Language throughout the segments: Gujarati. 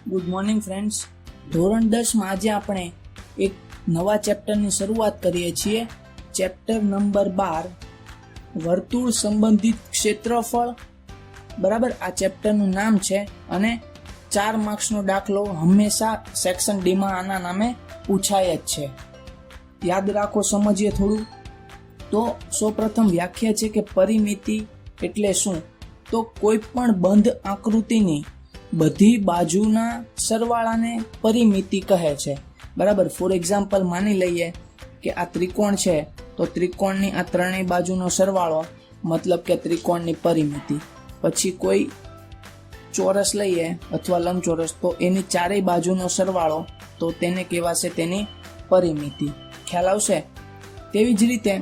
Good morning friends. ધોરણ 10માં આજે આપણે એક નવા ચેપ્ટરની શરૂઆત કરીએ છીએ. ચેપ્ટર નંબર 12, વર્તુળ સંબંધિત ક્ષેત્રફળ. બરાબર, આ ચેપ્ટરનું નામ છે અને 4 માર્ક્સનો દાખલો હંમેશા સેક્શન ડીમાં આના નામે પૂછાય જ છે. યાદ રાખો, સમજીએ થોડું. તો સૌપ્રથમ વ્યાખ્યા છે કે પરિમિતિ એટલે શું? તો કોઈ પણ બંધ આકૃતિની બધી બાજુના સરવાળાને પરિમિતિ કહે છે. બરાબર, ફોર એક્ઝામ્પલ માની લઈએ કે આ ત્રિકોણ છે, તો ત્રિકોણની આ ત્રણેય બાજુનો સરવાળો મતલબ કે ત્રિકોણની પરિમિતિ. પછી કોઈ ચોરસ લઈએ અથવા લંબચોરસ, તો એની ચારેય બાજુનો સરવાળો, તો તેને કહેવાશે તેની પરિમિતિ. ખ્યાલ આવશે? તેવી જ રીતે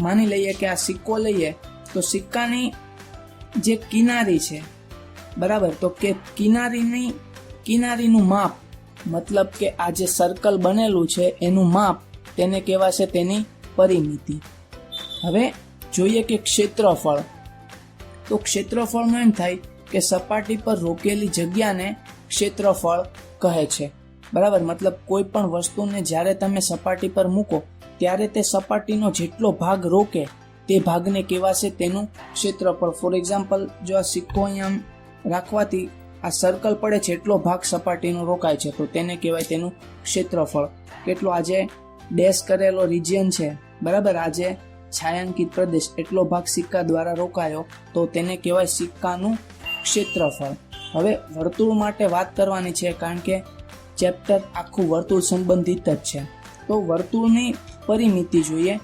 માની લઈએ કે આ સિક્કો લઈએ, તો સિક્કાની જે કિનારી છે, બરાબર, તો કે કિનારીનું માપ મતલબ કે આ જે સર્કલ બનેલું છે એનું માપ, તેને કહેવાશે તેની પરિમિતિ. હવે જોઈએ કે ક્ષેત્રફળ. તો ક્ષેત્રફળનું એમ થાય કે સપાટી પર રોકેલી જગ્યાને ક્ષેત્રફળ કહે છે. બરાબર, મતલબ કોઈ પણ વસ્તુને જ્યારે તમે સપાટી પર મૂકો ત્યારે તે સપાટીનો જેટલો ભાગ રોકે તે ભાગને કહેવાશે તેનું ક્ષેત્રફળ. ફોર એક્ઝામ્પલ, જો આ સિક્કો અહીંયા રાખવાથી આ સર્કલ પડે છે એટલો ભાગ સપાટીનો રોકાય છે, તો તેને કહેવાય તેનું ક્ષેત્રફળ. કેટલો આજે ડેશ કરેલો રિજિયન છે, બરાબર, આજે છાયાંકિત પ્રદેશ, એટલો ભાગ સિક્કા દ્વારા રોકાયો, તો તેને કહેવાય સિક્કાનું ક્ષેત્રફળ. હવે વર્તુળ માટે વાત કરવાની છે, કારણ કે ચેપ્ટર આખું વર્તુળ સંબંધિત જ છે. તો વર્તુળની પરિમિતિ જોઈએ.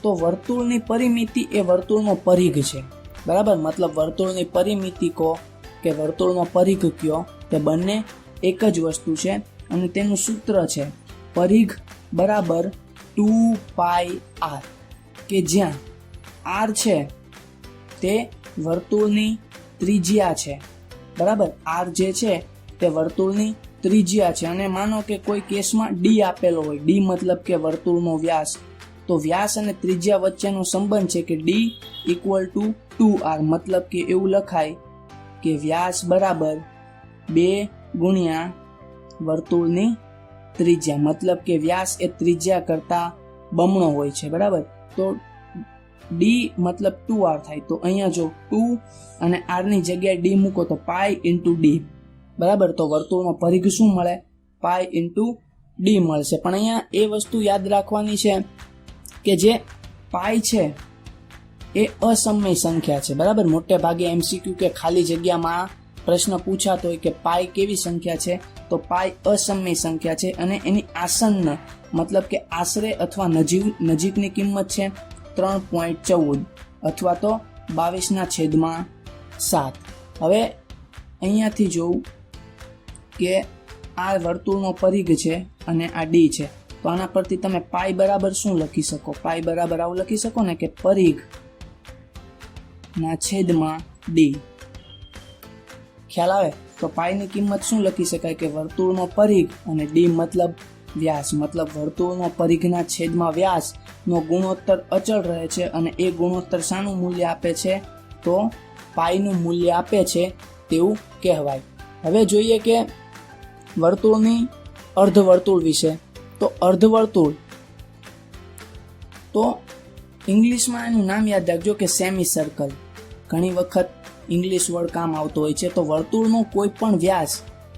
તો વર્તુળની પરિમિતિ એ વર્તુળનો પરિઘ છે. બરાબર, મતલબ વર્તુળની પરિમિતિ કહો કે વર્તુળનો પરિઘ કયો, તે બંને એક જ વસ્તુ છે અને તેનું સૂત્ર છે પરિઘ બરાબર 2πr, કે જ્યાં r છે તે વર્તુળની ત્રિજ્યા છે. બરાબર, r જે છે તે વર્તુળની ત્રિજ્યા છે. અને માનો કે કોઈ કેસમાં d આપેલો હોય, d મતલબ કે વર્તુળનો વ્યાસ, તો વ્યાસ અને ત્રિજ્યા વચ્ચેનો સંબંધ છે કે d = 2r, મતલબ કે એવું લખાય કે વ્યાસ બરાબર 2 ગુણ્યા વર્તુળની ત્રિજ્યા, મતલબ કે વ્યાસ એ ત્રિજ્યા કરતા બમણો હોય છે. બરાબર, તો d મતલબ 2r થાય, તો અહીંયા જો 2 અને r ની જગ્યાએ d મૂકો તો π × d. બરાબર, તો વર્તુળનો પરિઘ શું મળે? π × d મળશે. પણ અહીંયા એ વસ્તુ યાદ રાખવાની છે કે જે π છે એ અસમય સંખ્યા છે. બરાબર, મોટે ભાગે MCQ કે ખાલી જગ્યામાં પ્રશ્ન પૂછાતો હોય કે પાઈ કેવી સંખ્યા છે, તો પાઈ અસમય સંખ્યા છે અને એની આસન્ન મતલબ કે આશરે અથવા નજીકની કિંમત છે 3.14 અથવા તો 22/7. હવે અહીંયાથી જોઉં કે આ વર્તુળનો પરિઘ છે અને આ d છે, તો આના પરથી તમે પાઈ બરાબર શું લખી શકો? પાઈ બરાબર આવું લખી શકો ને કે પરિઘ ના છેદમાં d. ખ્યાલ આવે? તો પાઈની કિંમત શું લખી શકાય કે વર્તુળનો પરિઘ અને d મતલબ વ્યાસ, મતલબ વર્તુળનો પરિઘના છેદમાં વ્યાસનો ગુણોત્તર અચળ રહે છે અને એ ગુણોત્તર શાનું મૂલ્ય આપે છે? તો પાઈનું મૂલ્ય આપે છે તેવું કહેવાય. હવે જોઈએ કે વર્તુળની અર્ધવર્તુળ વિશે. તો અર્ધવર્તુળ, તો ઇંગ્લિશમાં એનું નામ યાદ રાખજો કે સેમી સર્કલ. ઘણી વખત ઇંગ્લિશ વર્ડ કામ આવતો હોય છે. તો વર્તુળનો કોઈ પણ વ્યાસ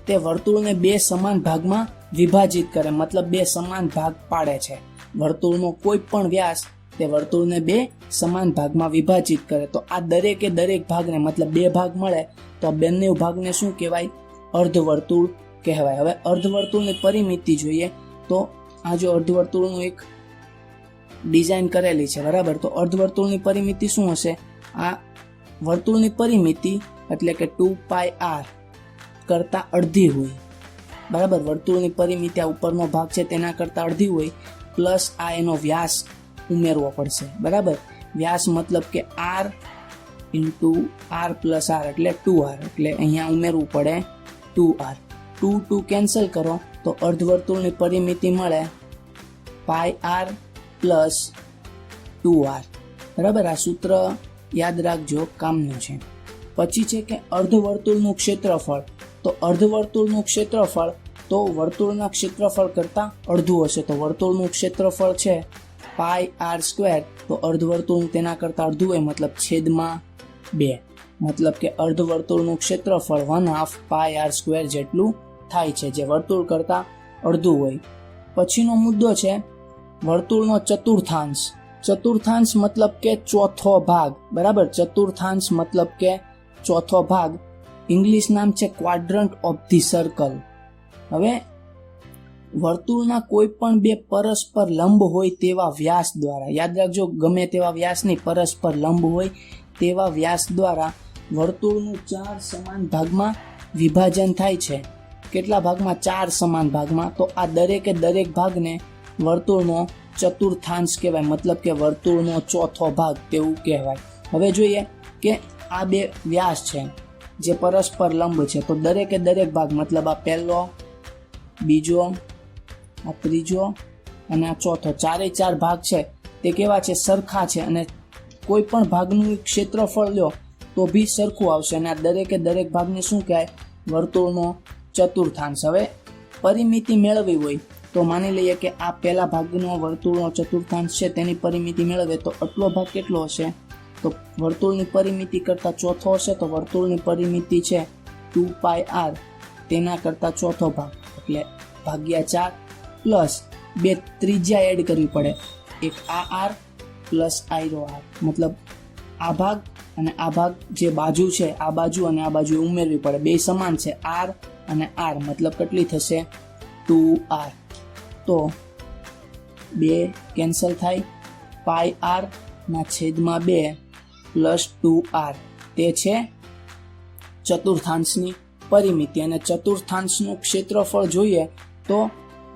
તે વર્તુળને 2 સમાન ભાગમાં વિભાજિત કરે, મતલબ 2 સમાન ભાગ પાડે છે. વર્તુળનો કોઈ પણ વ્યાસ તે વર્તુળને 2 સમાન ભાગમાં વિભાજિત કરે. તો આ દરેકે દરેક ભાગને મતલબ 2 ભાગ મળે, તો આ બંને ભાગને શું કહેવાય? અર્ધવર્તુળ કહેવાય. હવે અર્ધવર્તુળની પરિમિતિ જોઈએ. તો આ જો અર્ધવર્તુળનું એક ડિઝાઇન કરેલી છે, બરાબર, તો અર્ધવર્તુળની પરિમિતિ શું હશે? આ વર્તુળની પરિમિતિ એટલે કે 2πr કરતાં અડધી હોય. બરાબર, વર્તુળની પરિમિતિ આ ઉપરનો ભાગ છે તેના કરતાં અડધી હોય, પ્લસ આ એનો વ્યાસ ઉમેરવો પડશે. બરાબર, વ્યાસ મતલબ કે r × r + r એટલે 2r, એટલે અહીંયા ઉમેરવું પડે 2r. 2 કેન્સલ કરો તો અર્ધવર્તુળની પરિમિતિ મળે πr + 2r. બરાબર, આ સૂત્ર યાદ રાખજો, કામનું છે. પછી છે કે અર્ધવર્તુળનું ક્ષેત્રફળ. તો અર્ધવર્તુળનું ક્ષેત્રફળ તો વર્તુળના ક્ષેત્રફળ કરતાં અડધું હશે. તો વર્તુળનું ક્ષેત્રફળ છે પાઈ આર સ્ક્વેર, તો અર્ધવર્તુળનું તેના કરતાં અડધું હોય, મતલબ છેદમાં 2. મતલબ કે અર્ધવર્તુળનું ક્ષેત્રફળ 1/2 પાઈ આર સ્ક્વેર જેટલું થાય છે, જે વર્તુળ કરતાં અડધું હોય. પછીનો મુદ્દો છે વર્તુળનો ચતુર્થાંશ. ચતુર્થાંશ મતલબ કે ચોથો ભાગ, બરાબર. ચતુર્થાંશ મતલબ કે ચોથો ભાગ. ઇંગ્લિશ નામ છે ક્વાડ્રન્ટ ઓફ ધી સર્કલ. હવે વર્તુળના કોઈ પણ બે પરસ્પર લંબ હોય તેવા વ્યાસ દ્વારા, યાદ રાખજો, ગમે તેવા વ્યાસ નહીં, પરસ્પર લંબ હોય તેવા વ્યાસ દ્વારા વર્તુળનું 4 સમાન ભાગમાં વિભાજન થાય છે. કેટલા ભાગમાં? 4 સમાન ભાગમાં. તો આ દરેકે દરેક ભાગને વર્તુળનો ચતુર્થાંશ કહેવાય, મતલબ કે વર્તુળનો ચોથો ભાગ તેવું કહેવાય. હવે જોઈએ કે આ બે વ્યાસ છે જે પરસ્પર લંબ છે, તો દરેકે દરેક ભાગ, મતલબ આ પહેલો, બીજો, આ ત્રીજો અને આ ચોથો, 4 ભાગ છે તે કેવા છે? સરખા છે. અને કોઈ પણ ભાગનું ક્ષેત્રફળ લ્યો તો બી સરખું આવશે. અને આ દરેકે દરેક ભાગને શું કહેવાય? વર્તુળનો ચતુર્થાંશ. હવે પરિમિતિ મેળવવી હોય તો માની લઈએ કે આ પહેલા ભાગનો વર્તુળનો ચતુર્થાંશ છે, તેની પરિમિતિ મેળવે તો આટલો ભાગ કેટલો હશે? તો વર્તુળની પરિમિતિ કરતાં ચોથો હશે, તો વર્તુળની પરિમિતિ છે 2 પાઈ આર, તેના કરતાં ચોથો ભાગ એટલે ભાગ્યા 4 પ્લસ 2 ત્રિજ્યા એડ કરવી પડે, એક આ આર પ્લસ આયરો આર, મતલબ આ ભાગ અને આ ભાગ જે બાજુ છે, આ બાજુ અને આ બાજુ ઉમેરવી પડે. બે સમાન છે, આર અને આર, મતલબ કેટલી થશે? 2r. તો 2 કેન્સલ થાય, પાઈ આર ના છેદમાં 2 પ્લસ 2r, તે છે ચતુર્થાંશની પરિમિતિ. અને ચતુર્થાંશનું ક્ષેત્રફળ જોઈએ તો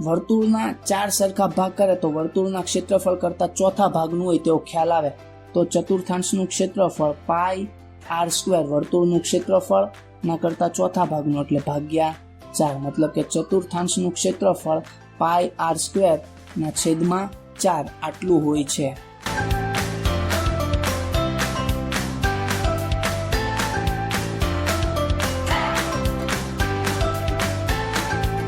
વર્તુળના 4 સરખા ભાગ કરે તો વર્તુળના ક્ષેત્રફળ કરતાં ચોથા ભાગનું હોય તેવો ખ્યાલ આવે. તો ચતુર્થાંશનું ક્ષેત્રફળ પાઈ આર સ્ક્વેર, વર્તુળનું ક્ષેત્રફળ ના કરતાં ચોથા ભાગનું એટલે ભાગ્યા 4, મતલબ કે ચતુર્થાંશનું ક્ષેત્રફળ પાઈ આર સ્ક્વેર ના છેદમાં 4 આટલું હોય છે.